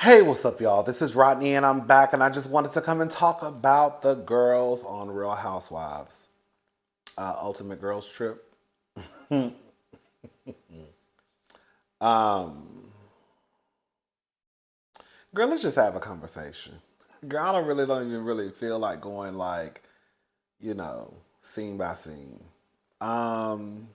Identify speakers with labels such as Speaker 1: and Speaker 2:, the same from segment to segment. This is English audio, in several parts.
Speaker 1: Hey, what's up, y'all? This is Rodney, and I'm back, and I just wanted to come and talk about the girls on Real Housewives. Ultimate Girls Trip. um, Girl, let's just have a conversation. Girl, I don't even really feel like going scene by scene. Um,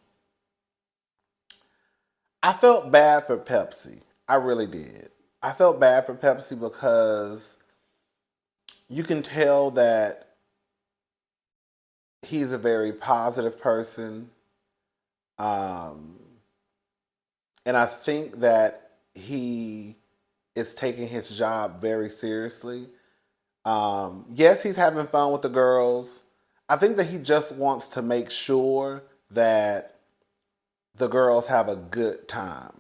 Speaker 1: I felt bad for Pepsi. I really did. I felt bad for Pepsi because you can tell that he's a very positive person. Um, and I think that he is taking his job very seriously. Yes, he's having fun with the girls. I think that he just wants to make sure that the girls have a good time.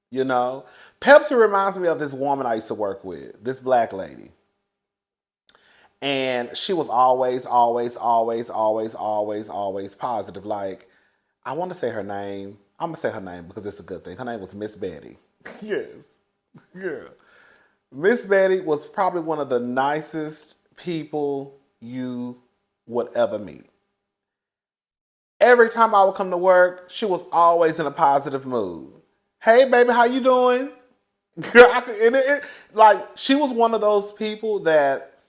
Speaker 1: You know, Pepsi reminds me of this woman I used to work with, this black lady. And she was always positive. Like, I want to say her name. I'm gonna say her name because it's a good thing. Her name was Miss Betty. Yes, yeah. Miss Betty was probably one of the nicest people you would ever meet. Every time I would come to work, she was always in a positive mood. Hey, baby, how you doing? Girl, like she was one of those people that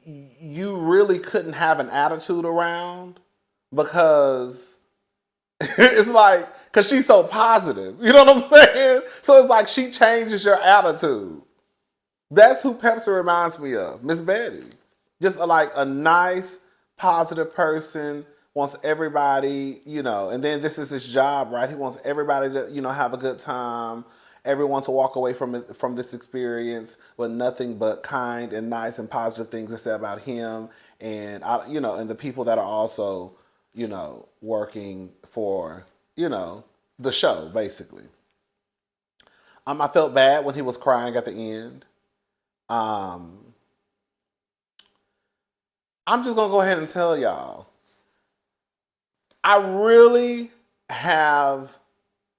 Speaker 1: you really couldn't have an attitude around because it's like because she's so positive. You know what I'm saying? So it's like she changes your attitude. That's who Pepsi reminds me of, Miss Betty. Just like a nice, positive person. Wants everybody, and then this is his job, right? He wants everybody to, have a good time. Everyone to walk away from this experience with nothing but kind and nice and positive things to say about him, and and the people that are also, working for, the show, basically. I felt bad when he was crying at the end. Um, I'm just gonna go ahead and tell y'all. I really have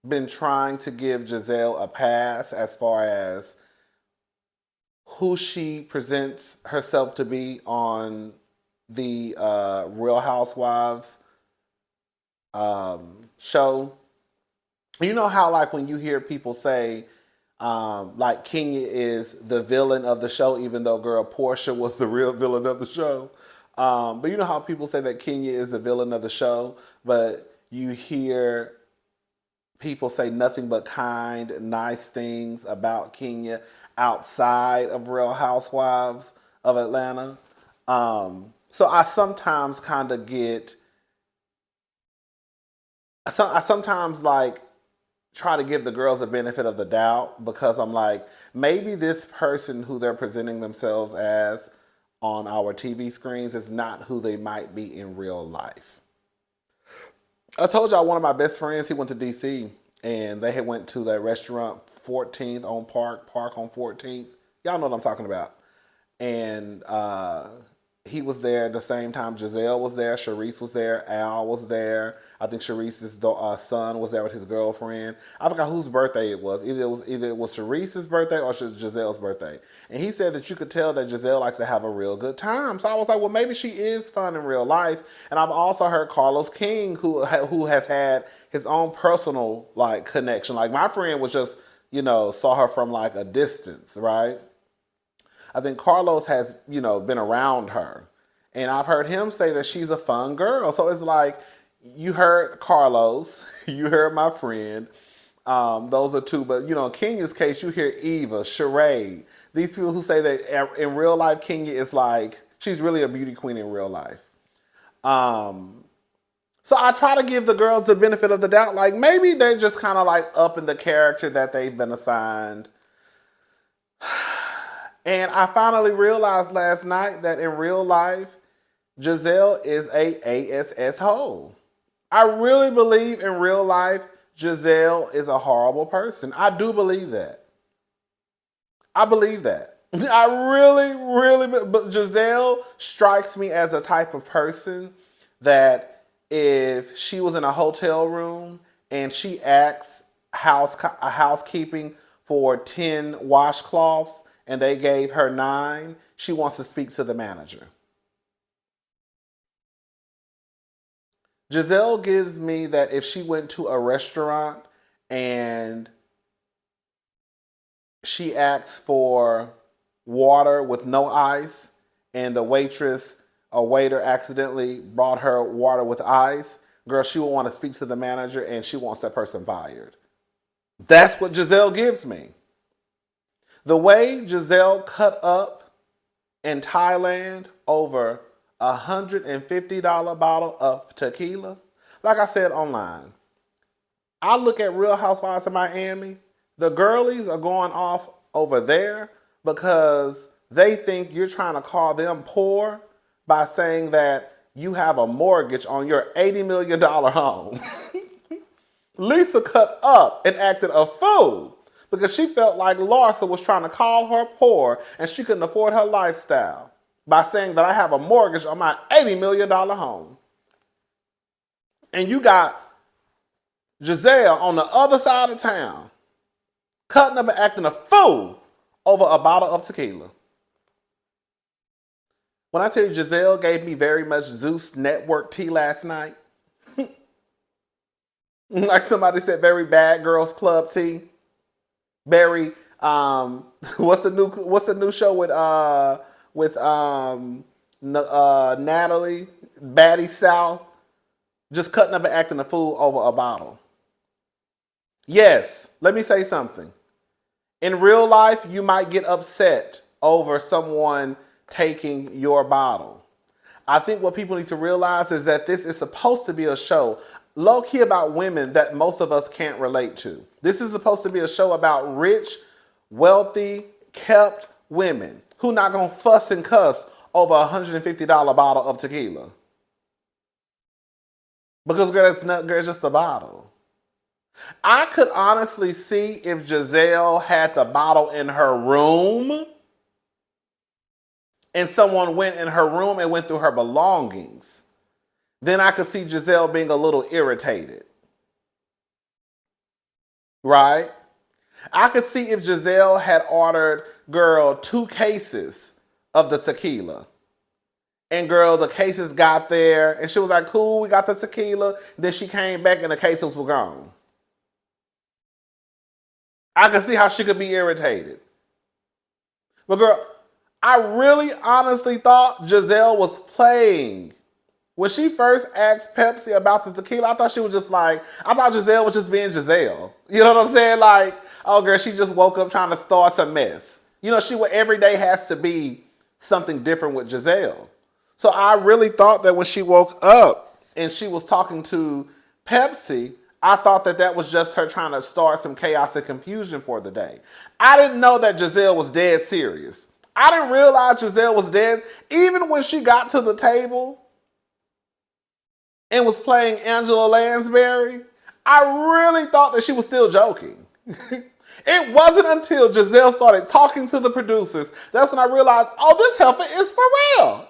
Speaker 1: been trying to give Giselle a pass as far as who she presents herself to be on the Real Housewives show. You know how, like, when you hear people say, like, Kenya is the villain of the show, even though, girl, Portia was the real villain of the show. But you know how people say that Kenya is the villain of the show, but you hear people say nothing but kind, nice things about Kenya outside of Real Housewives of Atlanta. So I sometimes kind of I sometimes like try to give the girls a benefit of the doubt because I'm like, maybe this person who they're presenting themselves as on our TV screens is not who they might be in real life. I told y'all one of my best friends, he went to DC and they had went to that restaurant 14th on Park on 14th. Y'all know what I'm talking about. And he was there at the same time. Giselle was there. Sharice was there. Al was there. I think Sharice's son was there with his girlfriend. I forgot whose birthday it was. Either it was Sharice's birthday or Giselle's birthday. And he said that you could tell that Giselle likes to have a real good time. So I was like, well, maybe she is fun in real life. And I've also heard Carlos King, who has had his own personal like connection. Like my friend was just saw her from like a distance, right? I think Carlos has, been around her. And I've heard him say that she's a fun girl. So it's like, you heard Carlos, you heard my friend. Those are two. But, in Kenya's case, you hear Eva, Sheree. These people who say that in real life, Kenya is like, she's really a beauty queen in real life. So I try to give the girls the benefit of the doubt. Like, maybe they're just kind of like up in the character that they've been assigned. And I finally realized last night that in real life, Giselle is a ASS hole. I really believe in real life, Giselle is a horrible person. I do believe that. I believe that. I really, really, but Giselle strikes me as a type of person that if she was in a hotel room and she acts housekeeping for 10 washcloths and they gave her 9, she wants to speak to the manager. Giselle gives me that if she went to a restaurant and she asked for water with no ice and the waitress or waiter accidentally brought her water with ice, girl, she will want to speak to the manager and she wants that person fired. That's what Giselle gives me. The way Giselle cut up in Thailand over $150 bottle of tequila, like I said online, I look at Real Housewives of Miami, the girlies are going off over there because they think you're trying to call them poor by saying that you have a mortgage on your $80 million home. Lisa cut up and acted a fool because she felt like Larsa was trying to call her poor and she couldn't afford her lifestyle by saying that I have a mortgage on my $80 million home. And you got Giselle on the other side of town cutting up and acting a fool over a bottle of tequila. When I tell you Giselle gave me very much Zeus Network tea last night, like somebody said, very Bad Girls Club tea. Very what's the new show with Natalie Baddie South just cutting up and acting a fool over a bottle. Yes, let me say something. In real life, you might get upset over someone taking your bottle. I think what people need to realize is that this is supposed to be a show low-key about women that most of us can't relate to. This is supposed to be a show about rich, wealthy, kept women who not gonna fuss and cuss over a $150 bottle of tequila. Because girl, it's just a bottle. I could honestly see if Giselle had the bottle in her room and someone went in her room and went through her belongings. Then I could see Giselle being a little irritated. Right? I could see if Giselle had ordered, girl, 2 cases of the tequila. And girl, the cases got there and she was like, cool, we got the tequila. Then she came back and the cases were gone. I could see how she could be irritated. But girl, I really honestly thought Giselle was playing. When she first asked Pepsi about the tequila, I thought Giselle was just being Giselle. You know what I'm saying? Like, oh girl, she just woke up trying to start some mess. You know, every day has to be something different with Giselle. So I really thought that when she woke up and she was talking to Pepsi, I thought that was just her trying to start some chaos and confusion for the day. I didn't know that Giselle was dead serious. I didn't realize Giselle was dead. Even when she got to the table and was playing Angela Lansbury, I really thought that she was still joking. It wasn't until Giselle started talking to the producers, that's when I realized, oh, this helper is for real.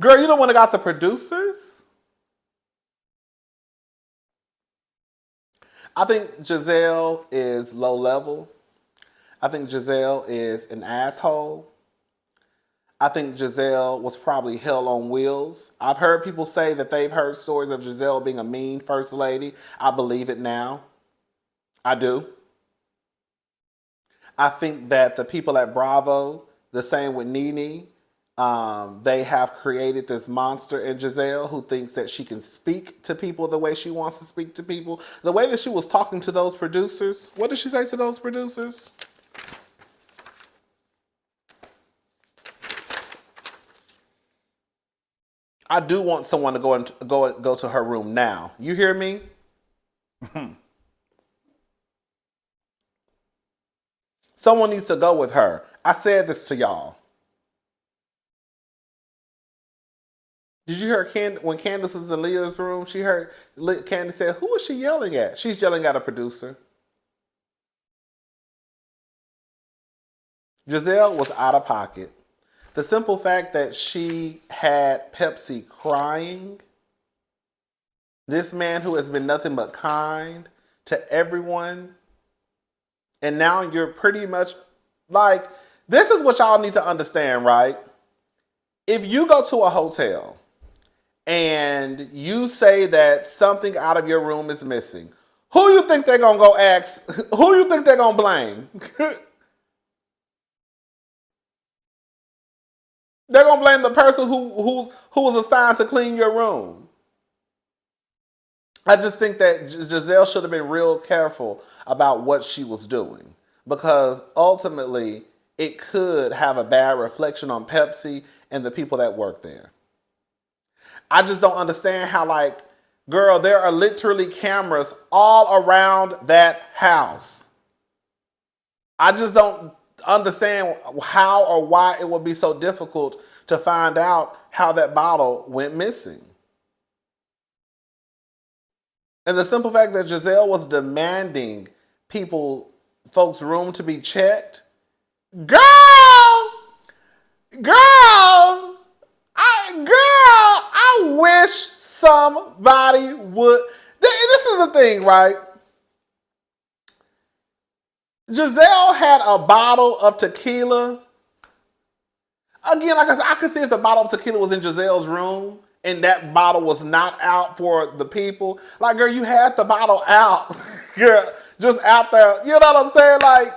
Speaker 1: Girl, you know when I got the producers? I think Giselle is low level. I think Giselle is an asshole. I think Giselle was probably hell on wheels. I've heard people say that they've heard stories of Giselle being a mean first lady. I believe it now. I do. I think that the people at Bravo, the same with Nene, they have created this monster in Giselle who thinks that she can speak to people the way she wants to speak to people. The way that she was talking to those producers, what did she say to those producers? I do want someone to go to her room now. You hear me? Someone needs to go with her. I said this to y'all. Did you hear when Candace was in Leah's room? She heard Candace said, who is she yelling at? She's yelling at a producer. Giselle was out of pocket. The simple fact that she had Pepsi crying, this man who has been nothing but kind to everyone And now you're pretty much like, this is what y'all need to understand, right? If you go to a hotel and you say that something out of your room is missing, who you think they're gonna go ask? Who you think they're gonna blame? They're gonna blame the person who was assigned to clean your room. I just think that Giselle should have been real careful about what she was doing, because ultimately it could have a bad reflection on Pepsi and the people that work there. I just don't understand how, like, girl, there are literally cameras all around that house. I just don't understand how or why it would be so difficult to find out how that bottle went missing. And the simple fact that Giselle was demanding folks' room to be checked, girl, I wish somebody would. This is the thing, right? Giselle had a bottle of tequila. Again, like I said, I could see if the bottle of tequila was in Giselle's room and that bottle was not out for the people. Like, girl, you had the bottle out. Girl, just out there. You know what I'm saying? Like,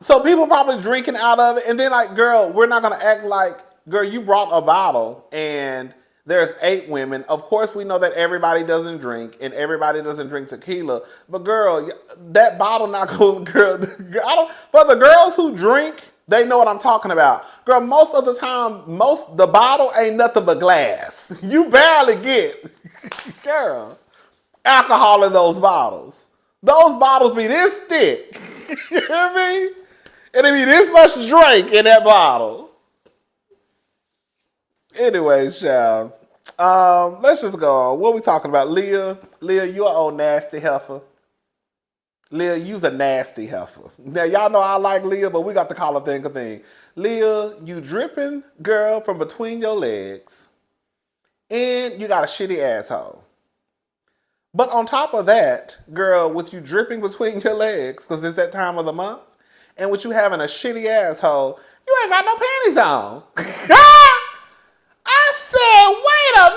Speaker 1: so people probably drinking out of it. And then, like, girl, we're not going to act like, girl, you brought a bottle and there's 8 women. Of course, we know that everybody doesn't drink and everybody doesn't drink tequila. But, girl, that bottle not going, girl, for the girls who drink, they know what I'm talking about. Girl, most of the time, the bottle ain't nothing but glass. You barely get, girl, alcohol in those bottles. Those bottles be this thick. You hear me? And it be this much drink in that bottle. Anyway, child. Let's just go on. What are we talking about? Leah, you an old nasty heifer. Leah, you's a nasty heifer. Now, y'all know I like Leah, but we got to call a thing a thing. Leah, you dripping, girl, from between your legs. And you got a shitty asshole. But on top of that, girl, with you dripping between your legs, because it's that time of the month, and with you having a shitty asshole, you ain't got no panties on. I said, wait a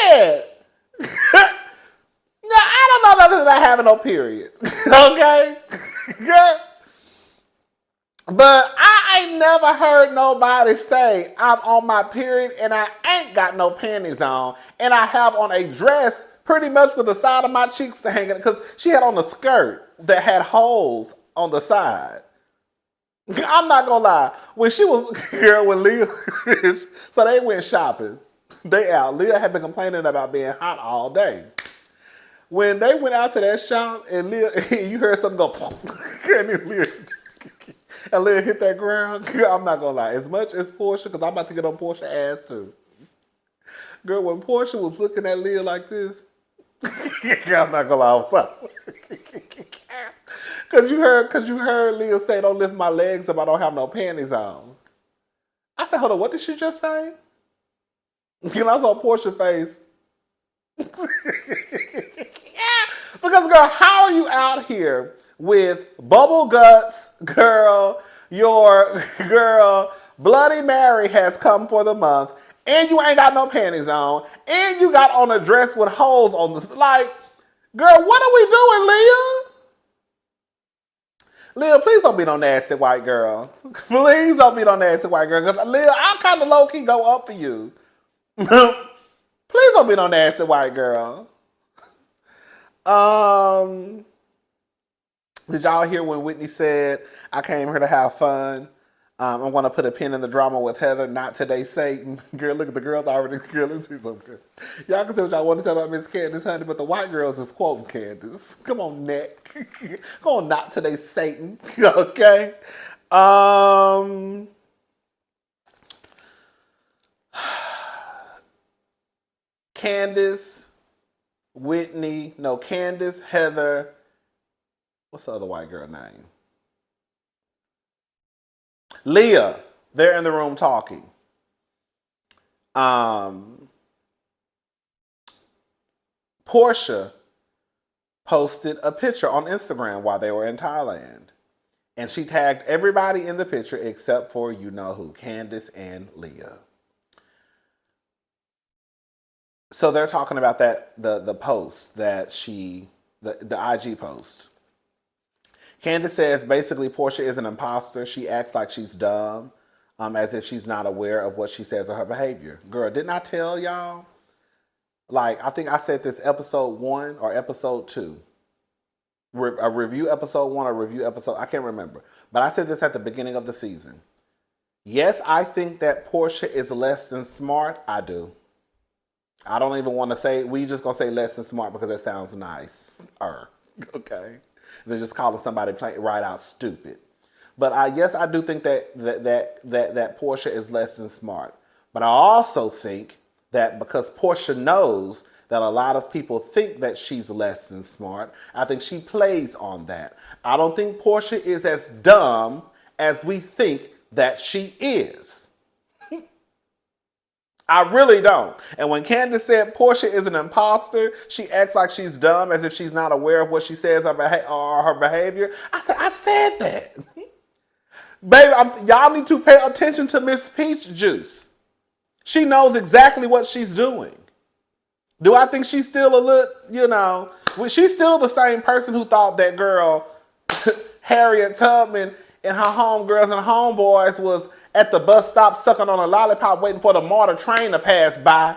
Speaker 1: minute. Now, I don't know nothing about having no period. Okay? Girl. But I ain't never heard nobody say I'm on my period and I ain't got no panties on and I have on a dress pretty much with the side of my cheeks hanging, because she had on a skirt that had holes on the side. I'm not gonna lie. When she was, girl, when Leah, so they went shopping. They out. Leah had been complaining about being hot all day. When they went out to that shop and Leah, you heard something go, and Leah hit that ground. Girl, I'm not gonna lie. As much as Portia, because I'm about to get on Portia ass too. Girl, when Portia was looking at Leah like this, girl, I'm not gonna lie. Cause you heard Leah say, "Don't lift my legs if I don't have no panties on." I said, "Hold on, what did she just say?" And I saw Portia's face. Because, girl, how are you out here with bubble guts, girl? Your girl Bloody Mary has come for the month, and you ain't got no panties on, and you got on a dress with holes on the, like, girl, what are we doing, Leah? Leah, please don't be no nasty white girl. Please don't be no nasty white girl. Because, Leah, I kind of low-key go up for you. Please don't be no nasty white girl. Did y'all hear when Whitney said, I came here to have fun? I'm going to put a pin in the drama with Heather, not today, Satan. Girl, look at the girls already. Girl, let's see something. Y'all can say what y'all want to say about Miss Candace, honey, but the white girls is quoting Candace. Come on, Nick. Come on, not today, Satan. Okay? Candace, Heather, what's the other white girl name? Leah, they're in the room talking. Portia posted a picture on Instagram while they were in Thailand. And she tagged everybody in the picture except for you know who, Candace and Leah. So they're talking about that the post that the IG post. Candace says basically Portia is an imposter. She acts like she's dumb, as if she's not aware of what she says or her behavior. Girl, didn't I tell y'all? Like, I think I said this episode 1 or episode 2. A review episode 1 or review episode, I can't remember. But I said this at the beginning of the season. Yes, I think that Portia is less than smart. I do. I don't even want to say, we just going to say less than smart because that sounds nice. Okay? They're just calling somebody right out stupid. But yes, I do think that Portia is less than smart. But I also think that because Portia knows that a lot of people think that she's less than smart, I think she plays on that. I don't think Portia is as dumb as we think that she is. I really don't. And when Candace said Portia is an imposter, she acts like she's dumb as if she's not aware of what she says or her behavior. I said that. Baby, y'all need to pay attention to Miss Peach Juice. She knows exactly what she's doing. Do I think she's still a little, she's still the same person who thought that girl, Harriet Tubman, and her homegirls and homeboys was at the bus stop sucking on a lollipop waiting for the MARTA train to pass by.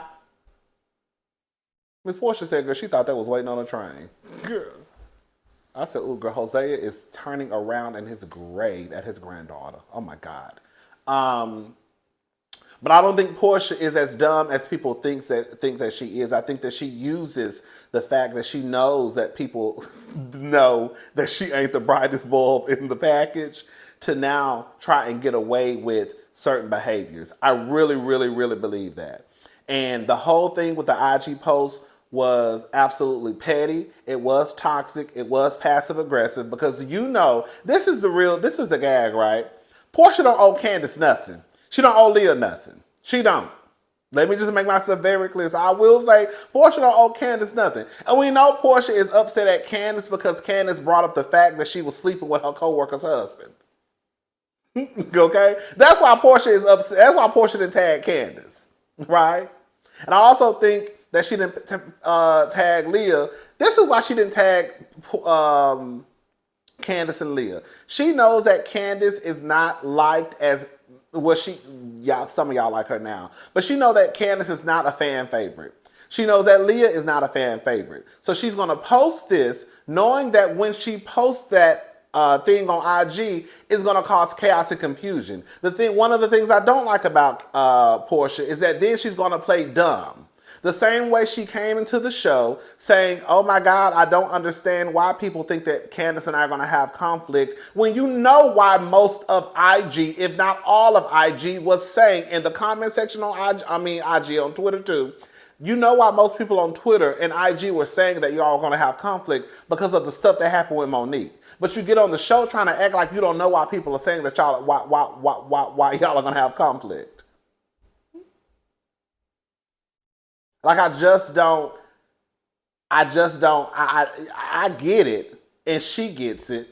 Speaker 1: Miss Portia said, girl, she thought that was waiting on a train. Girl. I said, ooh, girl, Hosea is turning around in his grave at his granddaughter. Oh, my God. But I don't think Portia is as dumb as people think that she is. I think that she uses the fact that she knows that people know that she ain't the brightest bulb in the package to now try and get away with certain behaviors. I really, really, really believe that. And the whole thing with the IG post was absolutely petty. It was toxic. It was passive aggressive because this is the gag, right? Portia don't owe Candace nothing. She don't owe Leah nothing. She don't. Let me just make myself very clear. So I will say, Portia don't owe Candace nothing. And we know Portia is upset at Candace because Candace brought up the fact that she was sleeping with her co-worker's husband. Okay? That's why Portia is upset. That's why Portia didn't tag Candace. Right? And I also think that she didn't tag Leah. This is why she didn't tag Candace and Leah. She knows that Candace is not liked as some of y'all like her now. But she knows that Candace is not a fan favorite. She knows that Leah is not a fan favorite. So she's going to post this knowing that when she posts that thing on IG, it's going to cause chaos and confusion. One of the things I don't like about Portia is that then she's going to play dumb. The same way she came into the show saying, oh my God, I don't understand why people think that Candace and I are going to have conflict, when you know why most of IG, if not all of IG, was saying in the comment section on IG on Twitter too, you know why most people on Twitter and IG were saying that y'all are going to have conflict because of the stuff that happened with Monique. But you get on the show trying to act like you don't know why people are saying that why y'all are going to have conflict. Like, I get it, and she gets it,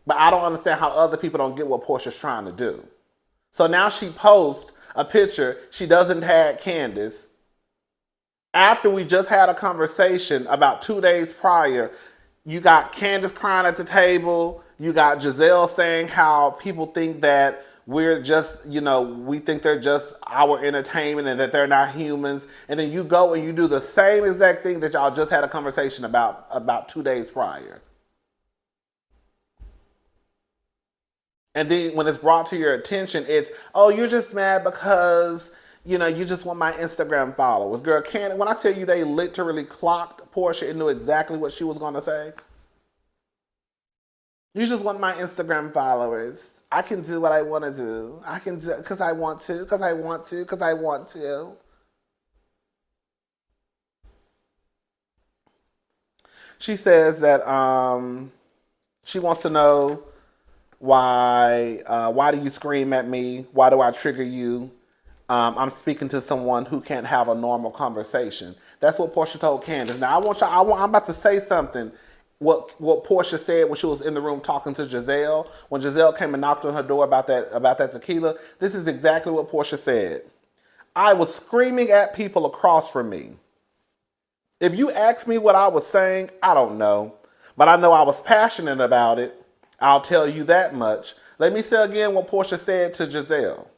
Speaker 1: but I don't understand how other people don't get what Portia's trying to do. So now she posts a picture, she doesn't tag Candace, after we just had a conversation about 2 days prior. You got Candace crying at the table, you got Giselle saying how people think that we're just, we think they're just our entertainment and that they're not humans. And then you go and you do the same exact thing that y'all just had a conversation about 2 days prior. And then when it's brought to your attention, it's, oh, you're just mad because, you just want my Instagram followers. Girl, when I tell you they literally clocked Portia and knew exactly what she was going to say. You just want my Instagram followers. I can do what I want to do. I can do because I want to, because I want to, because I want to. She says that she wants to know why do you scream at me? Why do I trigger you? I'm speaking to someone who can't have a normal conversation. That's what Portia told Candace. Now I'm about to say something what Portia said when she was in the room talking to Giselle. When Giselle came and knocked on her door about that tequila, this is exactly what Portia said. I was screaming at people across from me. If you ask me what I was saying, I don't know. But I know I was passionate about it. I'll tell you that much. Let me say again what Portia said to Giselle.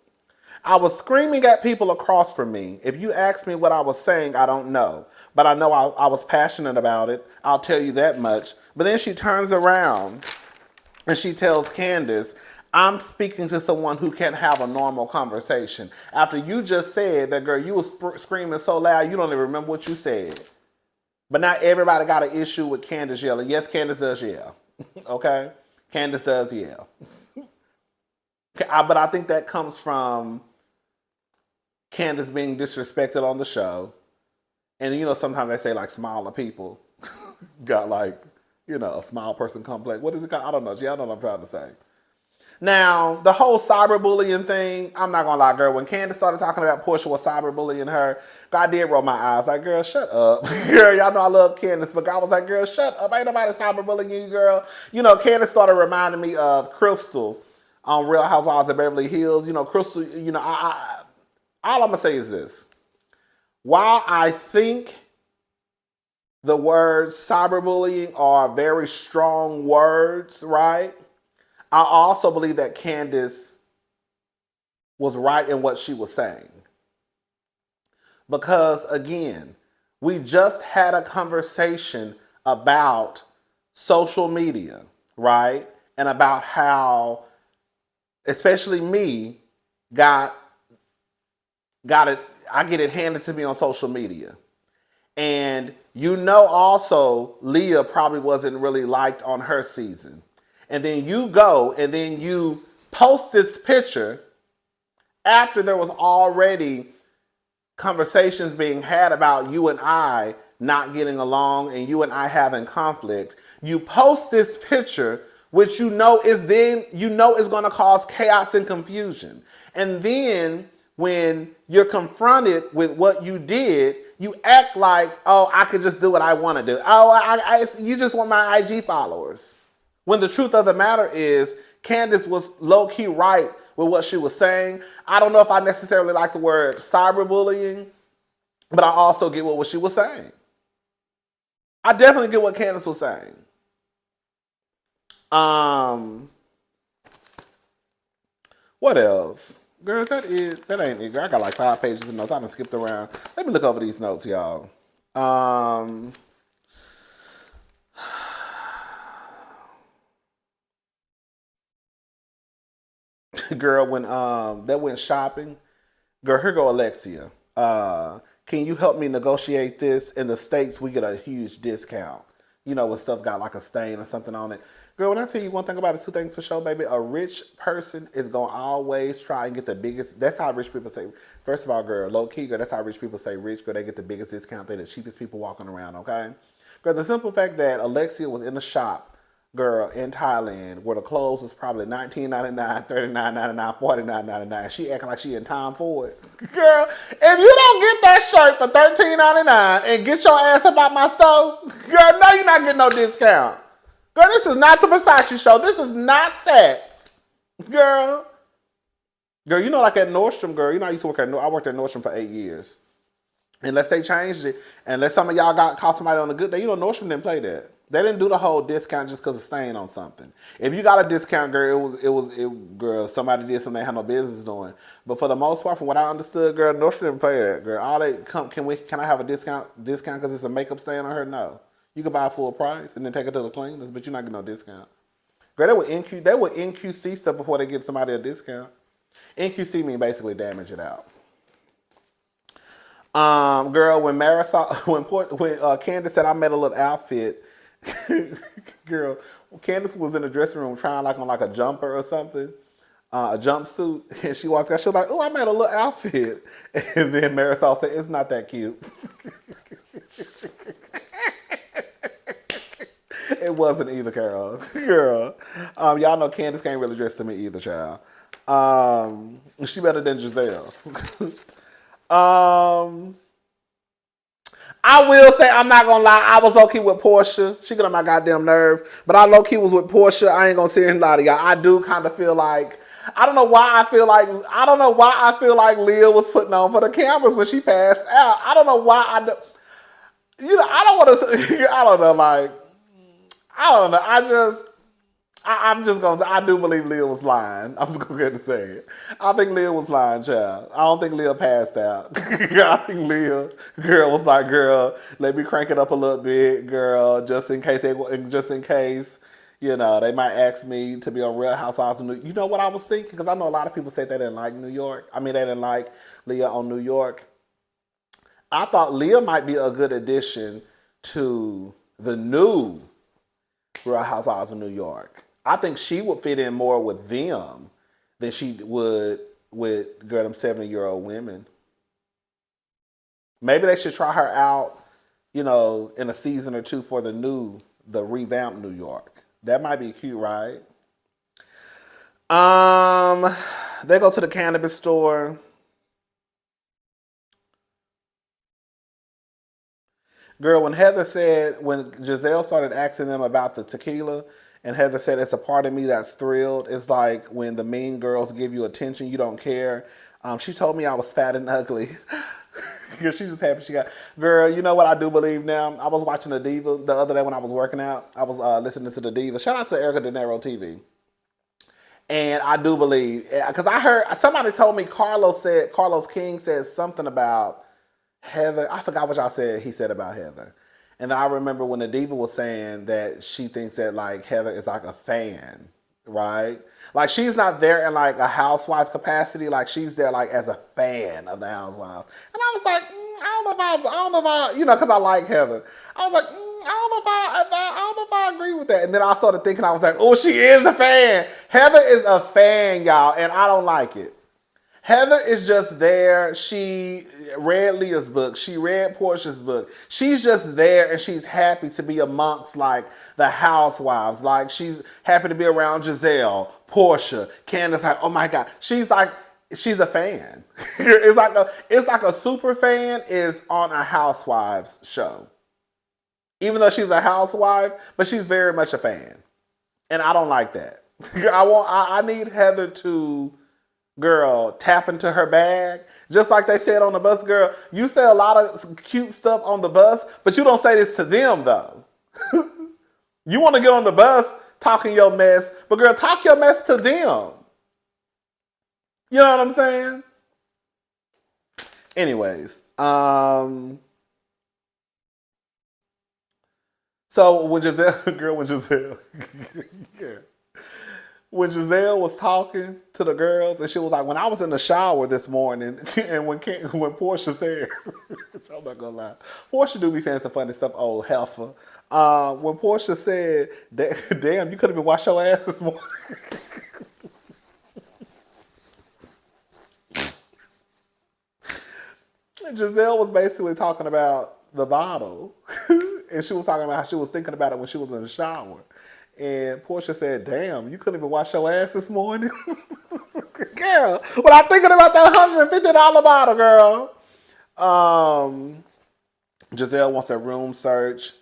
Speaker 1: I was screaming at people across from me. If you ask me what I was saying, I don't know. But I know I was passionate about it. I'll tell you that much. But then she turns around and she tells Candace, I'm speaking to someone who can't have a normal conversation. After you just said that, girl, you was screaming so loud you don't even remember what you said. But not everybody got an issue with Candace yelling. Yes, Candace does yell. Okay? Candace does yell. But I think that comes from Candace being disrespected on the show. And you know, sometimes they say like smaller people got like, you know, a small person complex. What is it called? I don't know. Y'all know what I'm trying to say. Now, the whole cyberbullying thing, I'm not gonna lie, girl. When Candace started talking about Portia was cyberbullying her, God did roll my eyes. Like, girl, shut up. Girl, y'all know I love Candace, but God was like, girl, shut up. Ain't nobody cyberbullying you, girl. You know, Candace started reminding me of Crystal on Real Housewives of Beverly Hills. You know, Crystal, you know, all I'm gonna say is this. While I think the words cyberbullying are very strong words, right? I also believe that Candace was right in what she was saying. Because again, we just had a conversation about social media, right? And about how, especially me, got it, I get it handed to me on social media. And you know also Leah probably wasn't really liked on her season. And then you go and then you post this picture after there was already conversations being had about you and I not getting along and you and I having conflict. You post this picture, which you know is going to cause chaos and confusion. And then when you're confronted with what you did, you act like, oh, I could just do what I want to do. Oh, you just want my IG followers. When the truth of the matter is, Candace was low-key right with what she was saying. I don't know if I necessarily like the word cyberbullying, but I also get what she was saying. I definitely get what Candace was saying. What else? Girls, that ain't it. Girl, I got like 5 pages of notes. I done skipped around. Let me look over these notes, y'all. Girl, when that went shopping, girl, here go Alexia. Can you help me negotiate this? In the States, we get a huge discount. You know, when stuff got like a stain or something on it. Girl, when I tell you one thing about it, 2 things for sure, baby. A rich person is going to always try and get the biggest. That's how rich people say. First of all, girl, low key, girl, that's how rich people say rich. Girl, they get the biggest discount. They're the cheapest people walking around, okay? Girl, the simple fact that Alexia was in the shop, girl, in Thailand, where the clothes was probably $19.99, $39.99, $49.99. She acting like she in time for it. Girl, if you don't get that shirt for $13.99 and get your ass up out my store, girl, no, you're not getting no discount. Girl, this is not the Versace show. This is not sex. Girl. Girl, you know, like at Nordstrom, girl, you know, I worked at Nordstrom for 8 years. Unless they changed it, unless some of y'all caught somebody on a good day, you know, Nordstrom didn't play that. They didn't do the whole discount just because of stain on something. If you got a discount, girl, girl, somebody did something they had no business doing. But for the most part, from what I understood, girl, Nordstrom didn't play that, girl. All they can I have a discount because it's a makeup stain on her? No. You can buy it full price and then take it to the cleaners, but you're not getting no discount. Girl, they would NQC stuff before they give somebody a discount. NQC mean basically damage it out. Girl, when Candace said I made a little outfit, girl, Candace was in the dressing room trying like on like a jumper or something, a jumpsuit, and she walked out. She was like, "Oh, I made a little outfit," and then Marisol said, "It's not that cute." It wasn't either, Carol. Girl, y'all know Candace can't really dress to me either, child. She better than Giselle. I will say, I'm not gonna lie, I was low key with Portia. She got on my goddamn nerve, but I low key was with Portia. I ain't gonna sit here and lie to y'all. I do kind of feel like I don't know why I feel like Leah was putting on for the cameras when she passed out. I don't know why I don't want to. I don't know. Like I don't know. I'm just gonna. I do believe Leah was lying. I'm just gonna go ahead and say it. I think Leah was lying, child. I don't think Leah passed out. I think Leah, girl, was like, girl, let me crank it up a little bit, girl, just in case, they might ask me to be on Real Housewives of New York. You know what I was thinking? Because I know a lot of people said they didn't like New York. I mean, they didn't like Leah on New York. I thought Leah might be a good addition to the new Real Housewives of New York. I think she would fit in more with them than she would with them 70-year-old women. Maybe they should try her out, in a season or two for the revamped New York. That might be cute, right? They go to the cannabis store. Girl, when Giselle started asking them about the tequila, and Heather said, it's a part of me that's thrilled. It's like when the mean girls give you attention, you don't care. She told me I was fat and ugly. She's just happy she got. Girl, you know what I do believe now? I was watching the Diva the other day when I was working out. I was listening to the Diva. Shout out to Erica De Niro TV. And I do believe, because I heard, somebody told me Carlos King said something about Heather. I forgot what y'all said he said about Heather. And then I remember when the Diva was saying that she thinks that like Heather is like a fan, right? Like she's not there in like a housewife capacity. Like she's there like as a fan of the Housewives. And I was like, I don't know if I, because I like Heather. I was like, I don't know if I agree with that. And then I started thinking, I was like, oh, she is a fan. Heather is a fan, y'all, and I don't like it. Heather is just there. She read Leah's book. She read Portia's book. She's just there and she's happy to be amongst like the housewives. Like she's happy to be around Giselle, Portia, Candace. Like, oh my God. She's a fan. it's like a super fan is on a housewives show. Even though she's a housewife, but she's very much a fan. And I don't like that. I need Heather to, girl, tap into her bag. Just like they said on the bus, girl, you say a lot of cute stuff on the bus, but you don't say this to them, though. You want to get on the bus talking your mess, but girl, talk your mess to them. You know what I'm saying? Anyways, so when Giselle, yeah. When Giselle was talking to the girls, and she was like, when I was in the shower this morning, and when Portia said, I'm not gonna lie, Portia do be saying some funny stuff, old heifer. When Portia said, damn, you could have been washed your ass this morning. And Giselle was basically talking about the bottle. And she was talking about how she was thinking about it when she was in the shower. And Portia said, damn, you couldn't even wash your ass this morning? Girl, when I was thinking about that $150 bottle, girl. Giselle wants a room search.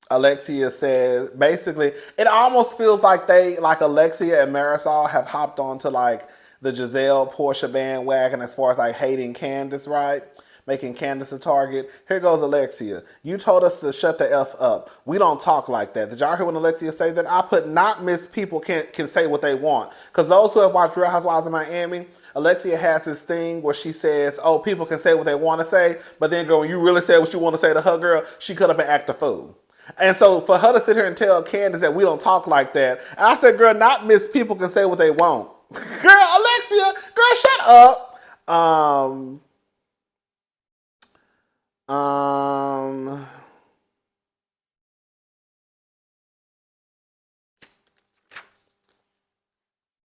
Speaker 1: Alexia says, basically, it almost feels like Alexia and Marisol have hopped onto like the Giselle Portia bandwagon as far as like hating Candace, right? Making Candace a target. Here goes Alexia. You told us to shut the F up. We don't talk like that. Did y'all hear when Alexia say that? I put not miss people can say what they want. Because those who have watched Real Housewives of Miami, Alexia has this thing where she says, oh, people can say what they want to say. But then, girl, when you really say what you want to say to her, girl, she could up and act a fool. And so for her to sit here and tell Candace that we don't talk like that, I said, girl, not miss people can say what they want. Girl, Alexia, girl, shut up.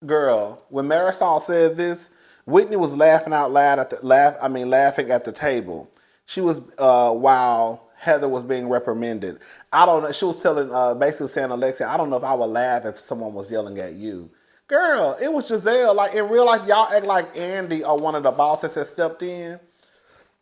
Speaker 1: Girl, when Marisol said this, Whitney was laughing out loud laughing at the table. She was while Heather was being reprimanded. I don't know. She was basically saying, Alexia, I don't know if I would laugh if someone was yelling at you. Girl, it was Giselle. Like in real life, y'all act like Andy or one of the bosses that stepped in.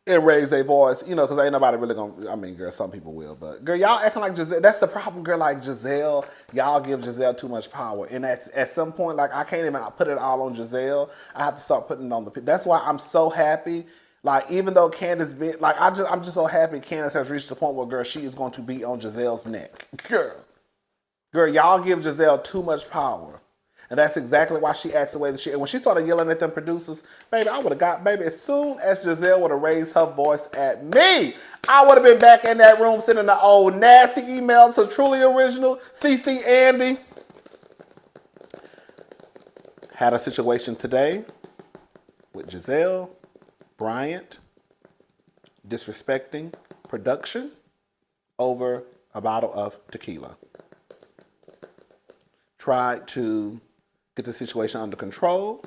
Speaker 1: and raise their voice, because ain't nobody really gonna. I mean, girl, some people will, but girl, y'all acting like Giselle. That's the problem, girl. Like Giselle, y'all give Giselle too much power, and at some point, like I can't even put it all on Giselle. I have to start putting it on the. That's why I'm so happy. Like even though Candace been like I'm just so happy Candace has reached the point where girl she is going to be on Giselle's neck, girl, y'all give Giselle too much power. And that's exactly why she acts the way that she. And when she started yelling at them producers, baby, I would have got, baby, as soon as Giselle would have raised her voice at me, I would have been back in that room sending the old nasty emails to Truly Original, CC Andy. Had a situation today with Giselle Bryant disrespecting production over a bottle of tequila. Tried to get the situation under control.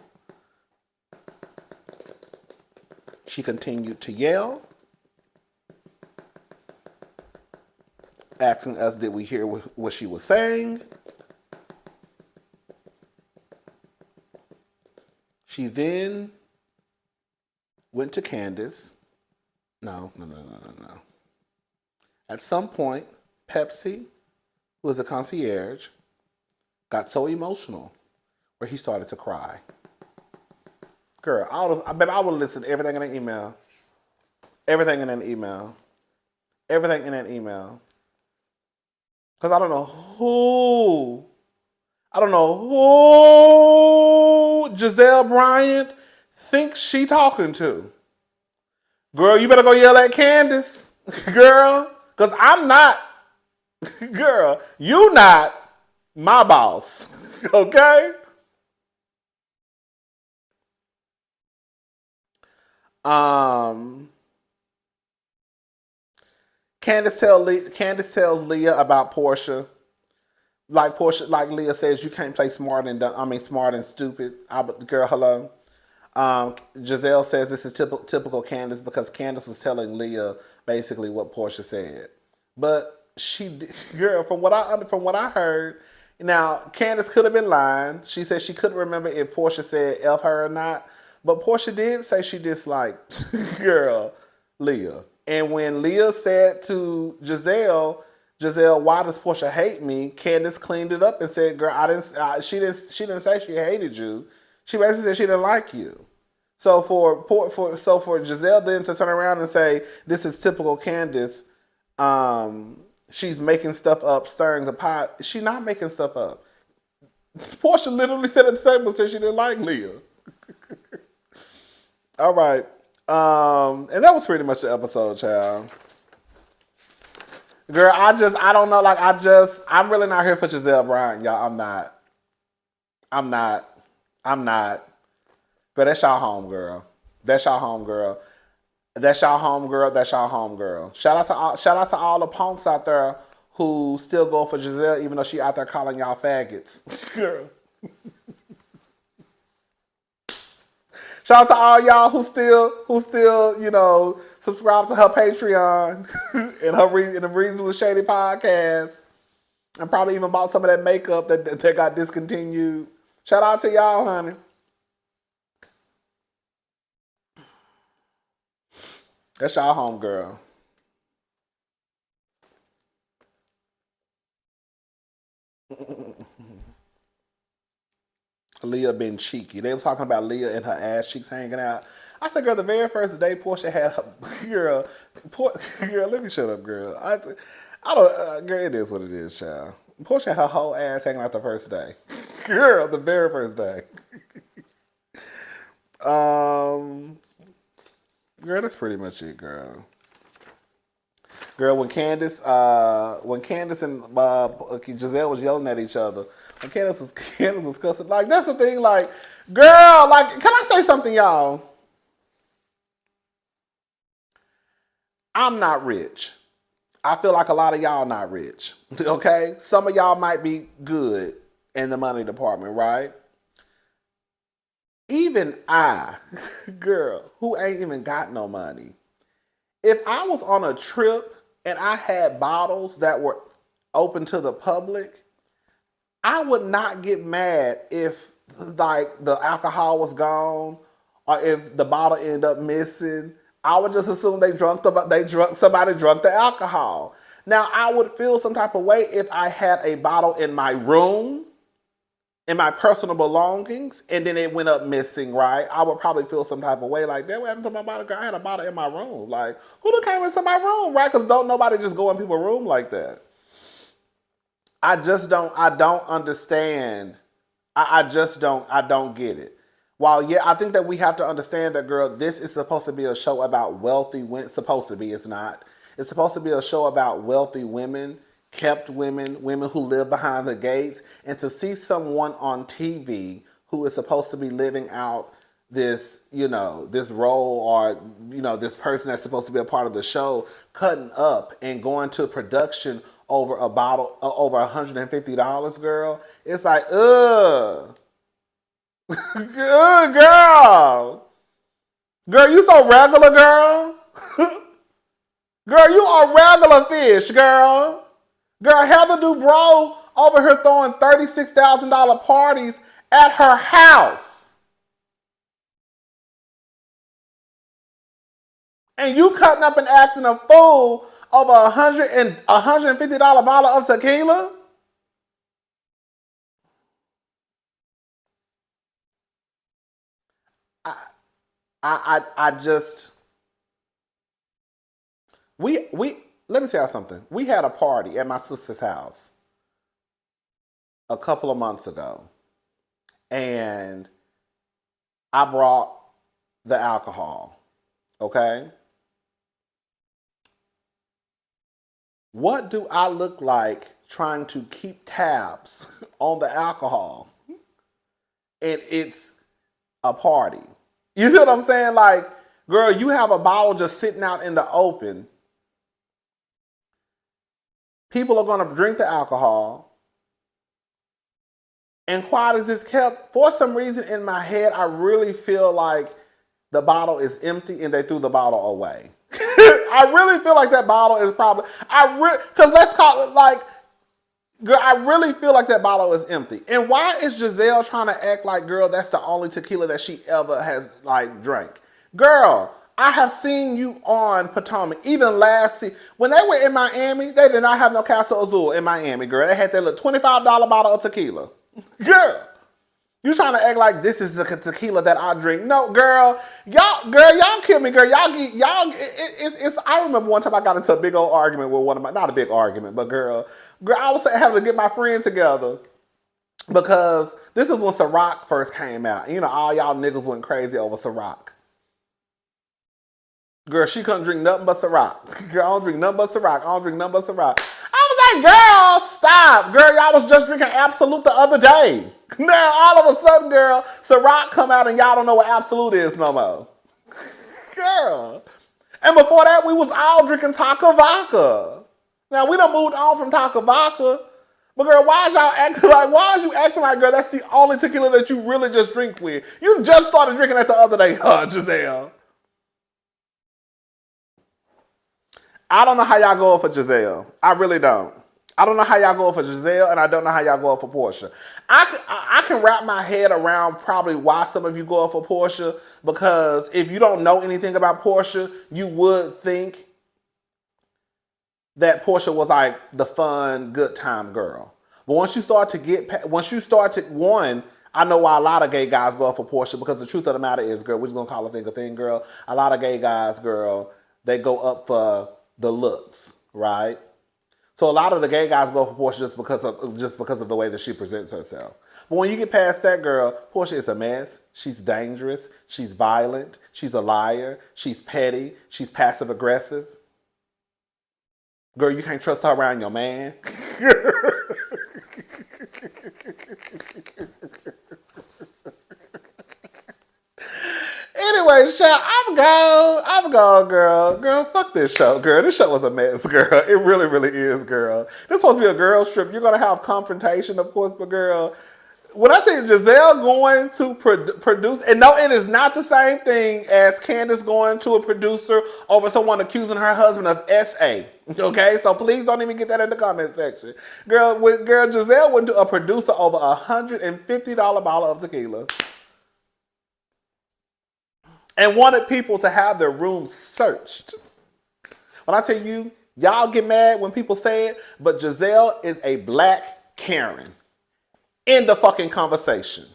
Speaker 1: She continued to yell, asking us, did we hear what she was saying? She then went to Candace. No. At some point, Pepsi, who was a concierge, got so emotional where he started to cry. Girl, I would listen to everything in that email. Everything in that email. Because I don't know who Giselle Bryant thinks she talking to. Girl, you better go yell at Candace. Girl, because I'm not. Girl, you not my boss. Okay? Candace tells Leah about Portia. Like Leah says, you can't play smart and stupid. Girl, hello. Giselle says this is typical Candace because Candace was telling Leah basically what Portia said, but girl, from what I heard, now Candace could have been lying. She said she couldn't remember if Portia said "f her" or not, but Portia did say she disliked girl Leah. And when Leah said to Giselle, why does Portia hate me? Candace cleaned it up and said, girl, she didn't say she hated you. She basically said she didn't like you. So for Giselle then to turn around and say this is typical Candace, she's making stuff up, stirring the pot. She's not making stuff up. Portia literally said at the table said she didn't like Leah. All right, and that was pretty much the episode, child. Girl, I don't know. I'm really not here for Giselle Bryant, y'all. I'm not. But that's y'all home girl. Shout out to all the punks out there who still go for Giselle, even though she out there calling y'all faggots. Girl. Shout out to all y'all who still, subscribe to her Patreon and the Reasonable Shady podcast, and probably even bought some of that makeup that got discontinued. Shout out to y'all, honey. That's y'all home girl. Leah been cheeky. They was talking about Leah and her ass cheeks hanging out. I said, girl, the very first day Portia had her girl, let me shut up, girl. I don't, girl, it is what it is, child. Portia had her whole ass hanging out the first day. Girl, the very first day. Girl, that's pretty much it, girl. Girl, when Candace and Giselle was yelling at each other, when Candace was cussing, like that's the thing, like, girl, like, can I say something, y'all? I'm not rich. I feel like a lot of y'all not rich. Okay? Some of y'all might be good in the money department, right? Even I, girl, who ain't even got no money, if I was on a trip and I had bottles that were open to the public, I would not get mad if like the alcohol was gone or if the bottle ended up missing I would just assume somebody drunk the alcohol. Now I would feel some type of way if I had a bottle in my room, in my personal belongings, and then it went up missing, right? I would probably feel some type of way like, that what happened to my bottle? Girl, I had a bottle in my room. Like, who done came into my room, right? Because don't nobody just go in people's room like that. I don't understand. I don't get it. While, yeah, I think that we have to understand that, girl, this is supposed to be a show about wealthy women. Supposed to be, it's not. It's supposed to be a show about wealthy women, kept women, women who live behind the gates. And to see someone on TV who is supposed to be living out this, this role, or, this person that's supposed to be a part of the show, cutting up and going to production over a bottle, over $150, girl. It's like, ugh. Good girl. Girl, you so regular, girl. Girl, you are regular fish, girl. Girl, Heather Dubrow over here throwing $36,000 parties at her house. And you cutting up and acting a fool over $150 bottle of tequila? I just we let me tell you something. We had a party at my sister's house a couple of months ago, and I brought the alcohol. Okay, what do I look like trying to keep tabs on the alcohol? And it's a party. You see what I'm saying? Like, girl, you have a bottle just sitting out in the open. People are going to drink the alcohol. And quiet as it's kept, for some reason in my head, I really feel like the bottle is empty and they threw the bottle away. I really feel like that bottle is probably, because let's call it like, girl, I really feel like that bottle is empty. And why is Giselle trying to act like, girl, that's the only tequila that she ever has, like, drank? Girl, I have seen you on Potomac, even last season. When they were in Miami, they did not have no Casa Azul in Miami, girl. They had that little $25 bottle of tequila. Girl, you trying to act like this is the tequila that I drink. No, girl, y'all kill me, girl. I remember one time I got into a big old argument with one of my, not a big argument, but girl, I was having to get my friends together because this is when Ciroc first came out. You know, all y'all niggas went crazy over Ciroc. Girl, she couldn't drink nothing but Ciroc. Girl, I don't drink nothing but Ciroc. I don't drink nothing but Ciroc. I was like, girl, stop. Girl, y'all was just drinking Absolute the other day. Now, all of a sudden, girl, Ciroc come out and y'all don't know what Absolute is no more. Girl. And before that, we was all drinking Taco Vodka. Now, we done moved on from Taco Vodka. But girl, why is you acting like, girl, that's the only tequila that you really just drink with? You just started drinking that the other day, Giselle. I don't know how y'all going for Giselle. I really don't. I don't know how y'all going for Giselle, and I don't know how y'all going for Portia. I can wrap my head around probably why some of you go for Portia, because if you don't know anything about Portia, you would think that Portia was like the fun, good time girl. But once you start to one, I know why a lot of gay guys go for Portia, because the truth of the matter is, girl, we're just gonna call a thing, girl. A lot of gay guys, girl, they go up for the looks, right? So a lot of the gay guys go for Portia just because of the way that she presents herself. But when you get past that, girl, Portia is a mess. She's dangerous. She's violent. She's a liar. She's petty. She's passive aggressive. Girl, you can't trust her around your man. Anyway, Shaq, I'm gone, girl. Girl, fuck this show, girl. This show was a mess, girl. It really, really is, girl. This supposed to be a girls trip. You're going to have confrontation, of course, but girl, when I tell you Giselle going to produce, and no, it is not the same thing as Candace going to a producer over someone accusing her husband of SA. Okay, so please don't even get that in the comment section. Girl, Giselle went to a producer over $150 bottle of tequila. and wanted people to have their rooms searched. When I tell you, y'all get mad when people say it, but Giselle is a black Karen. End the fucking conversation.